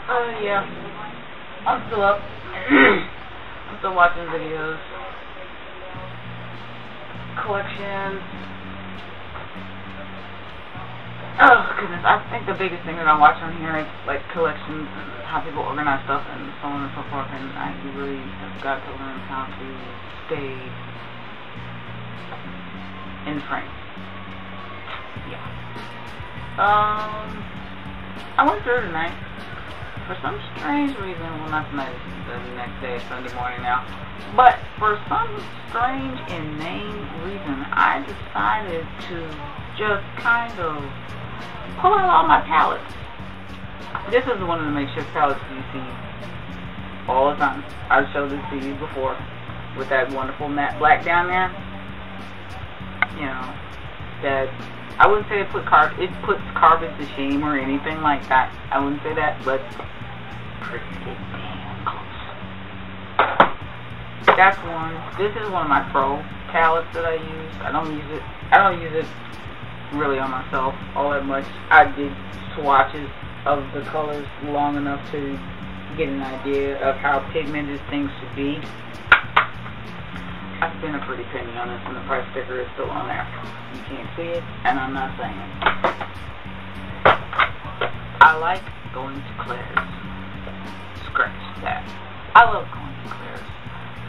Yeah. I'm still up. I'm still watching videos. Collections. Oh, goodness. I think the biggest thing that I watch on here is, like, collections and how people organize stuff and so on and so forth. And I really have got to learn how to stay in frame. Yeah. I went through tonight. For some strange reason, well, not tonight, it's the next day, Sunday morning now, but for some strange, inane reason, I decided to just kind of pull out all my palettes. This is one of the makeshift palettes you see all the time. I've showed this to you before, with that wonderful matte black down there. You know, that, I wouldn't say it puts carbon to shame or anything like that. I wouldn't say that, but pretty damn close. That's one. This is one of my pro palettes that I use. I don't use it really on myself all that much. I did swatches of the colors long enough to get an idea of how pigmented things should be. I spent a pretty penny on this, and the price sticker is still on there. You can't see it, and I'm not saying it. I like going to Claire's. Scratch that. I love going to Claire's.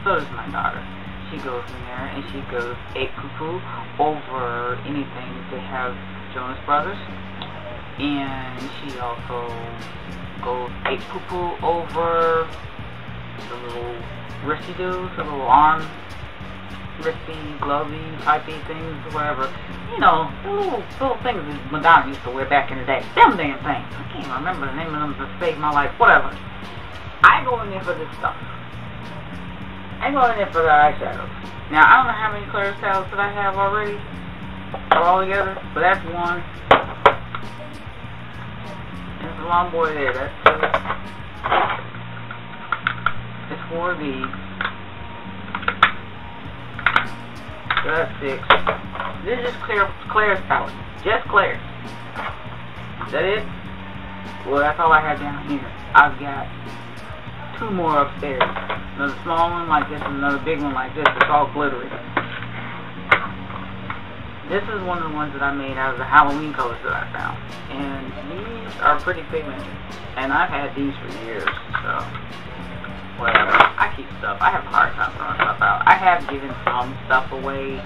So does my daughter. She goes in there, and she goes ape poo-poo over anything that they have Jonas Brothers. And she also goes ape poo-poo over the little wristy-doos, the little arm wristy, glovey, pipey things, whatever. You know, the little things that Madonna used to wear back in the day. Them damn things. I can't remember the name of them to save my life. Whatever. I go in there for this stuff. I go in there for the eyeshadows. Now, I don't know how many Claire's palettes that I have already, all together, but that's one. There's a long boy there. That's two. It's 4 of these. So that's 6. This is just Claire's palette. Just Claire's. Is that it? Well, that's all I have down here. I've got 2 more upstairs. Another small one like this and another big one like this. It's all glittery. This is one of the ones that I made out of the Halloween colors that I found. And these are pretty pigmented. And I've had these for years, so whatever. I keep stuff. I have a hard time throwing stuff out. I have given some stuff away.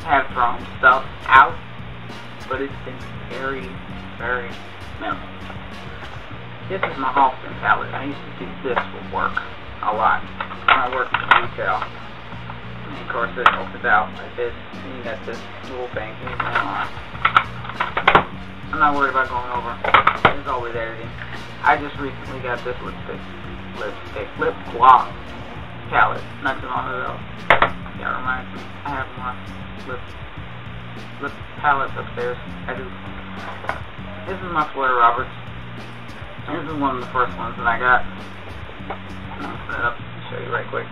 Have thrown stuff out. But it's been very, very minimal. This is my Halston palette. I used to do this for work a lot when I worked in retail. And of course it opens out like this. And you got this little thing going on. I'm not worried about going over. It's always editing. I just recently got this lip gloss palette. Not too long ago. That reminds me. I have more lip palettes upstairs. I do. This is my Fleur Roberts. This is one of the first ones that I got. I'll set it up and show you right quick.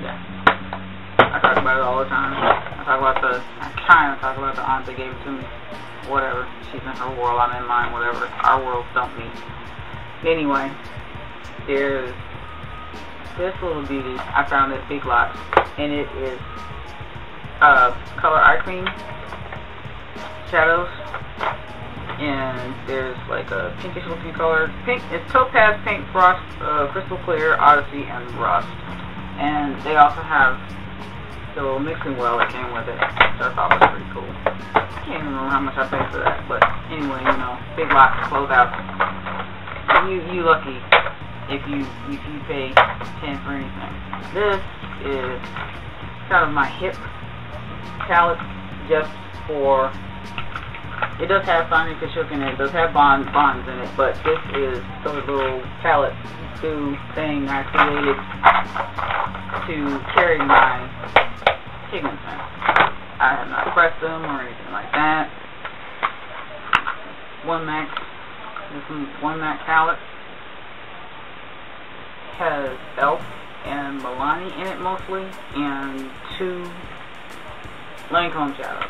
Yeah. I talk about it all the time. I kind of talk about the aunt that gave it to me. Whatever. She's in her world, I'm in mine, whatever. Our worlds don't meet. Anyway, there's this little beauty I found at Big Lots, and it is color eye cream shadows, and there's like a pinkish looking color. Pink, it's Topaz, Pink, Frost, Crystal Clear, Odyssey, and Rust. And they also have the little mixing well that came with it, which I thought was pretty cool. I can't even remember how much I paid for that, but anyway, you know, Big Lots close out. You lucky if you pay 10 for anything. This is kind of my hip palette, just for. It does have Sonia Kashuk in it. It does have bonds in it, but this is the little palette thing I created to carry my pigments in. I have not pressed them or anything like that. This one MAC palette has Elf and Milani in it mostly, and 2 Lancome shadows.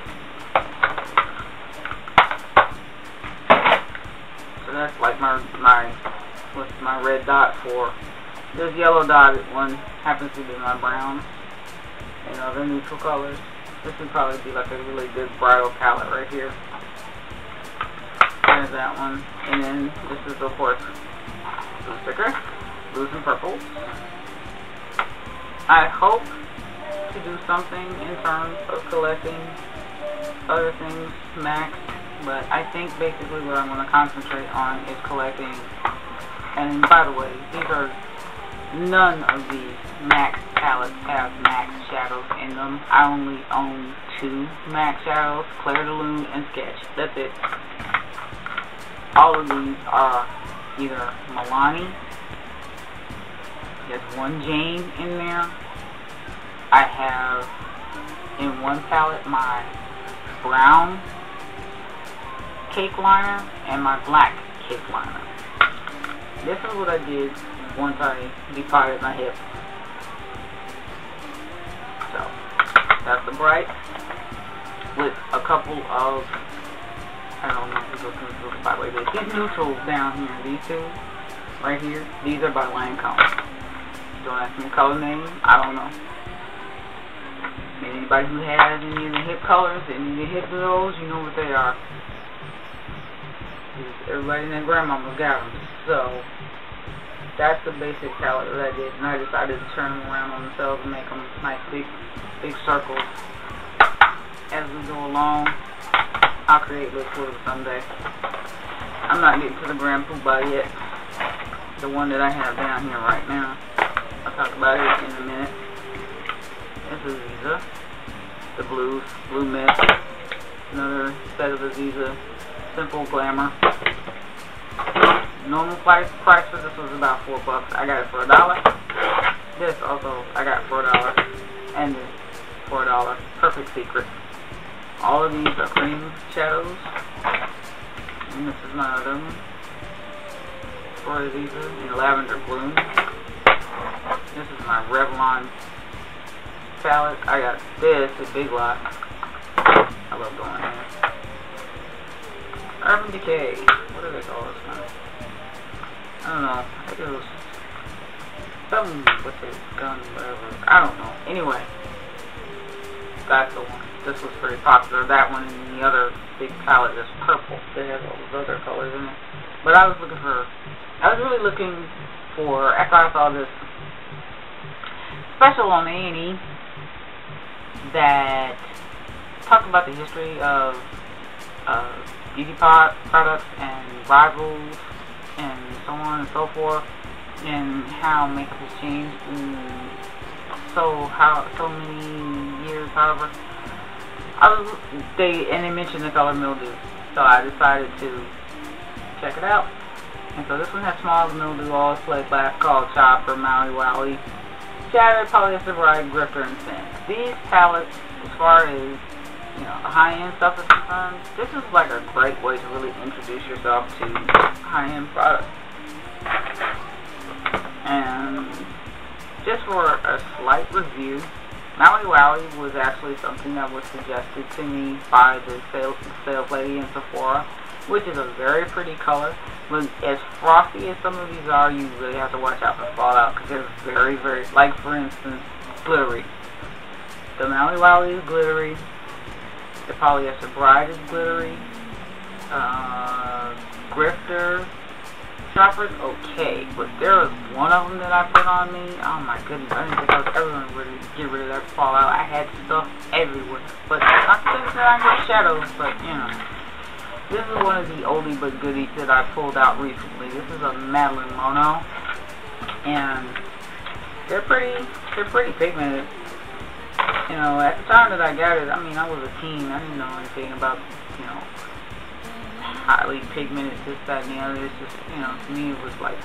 So that's like my with my red dot for. This yellow dotted one happens to be my brown. And other neutral colors. This would probably be like a really good bridal palette right here. There's that one. And then this is, of course, blue sticker. Blues and purples. I hope to do something in terms of collecting other things max, but I think basically what I'm going to concentrate on is collecting. And by the way, none of these max palettes have max shadows in them. I only own 2 max shadows, Clair de Lune and Sketch. That's it. All of these are either Milani. There's one Jane in there. I have in one palette my brown cake liner and my black cake liner. This is what I did once I depotted my hip. So, that's the bright with a couple of, I don't know if it goes through, by the way, these neutrals down here, these two right here, these are by Lancome. Don't ask me color name, I don't know. And anybody who has any of the hip colors, any of the hip those, you know what they are. Everybody and their grandmama got them. So, that's the basic palette that I did, and I decided to turn them around on themselves and make them nice big circles. As we go along, I'll create liquids someday. I'm not getting to the Grand Poobah yet. The one that I have down here right now. I'll talk about it in a minute. This is Aziza. The Blue Mist. Another set of Aziza Simple Glamour. Normal price for this was about $4. I got it for $1. This also I got for $1. And this for $1. Perfect Secret. All of these are cream shadows. And this is my other one. For Aziza in Lavender Bloom. This is my Revlon palette. I got this at Big Lot. I love going there. Urban Decay. What do they call this one? I don't know. I think it was something with the gun, whatever. I don't know. Anyway, that's the one. This was pretty popular. That one and the other big palette is purple. They have all those other colors in it. But I was really looking for, after I saw this special on A&E that talked about the history of beauty products and rivals and so on and so forth, and how makeup has changed in so many years, however. They mentioned the color mildew, so I decided to check it out. And so this one has small mildew, all plate glass, called Chopper, Maui Wowie, Shattered, Polyester Bride, Grifter, and Sin. These palettes, as far as high-end stuff is concerned, this is like a great way to really introduce yourself to high-end products. And just for a slight review, Maui Wowie was actually something that was suggested to me by the sales lady in Sephora, which is a very pretty color. But as frosty as some of these are, you really have to watch out for fallout, because they're very, very, like for instance, glittery. The Maui Wowie is glittery. The Polyester Bride is glittery. Grifter, Shopper's okay, but there was one of them that I put on me. Oh my goodness, I didn't think I was ever going to get rid of that fallout. I had stuff everywhere. But not to say that I get shadows, but this is one of the oldie but goodies that I pulled out recently. This is a Madeline Mono, and they're pretty pigmented. At the time that I got it, I mean, I was a teen. I didn't know anything about, highly pigmented, this, that, and the other. It's just, to me it was like,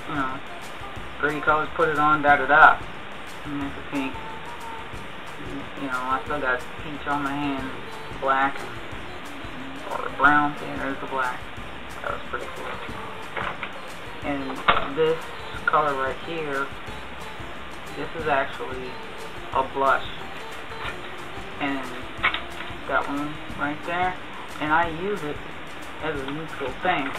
pretty colors, put it on, da-da-da. And there's the pink. I still got peach on my hand, black, or brown. Yeah, there's the black. That was pretty cool. And this color right here, this is actually a blush. And that one right there, and I use it as a neutral thing.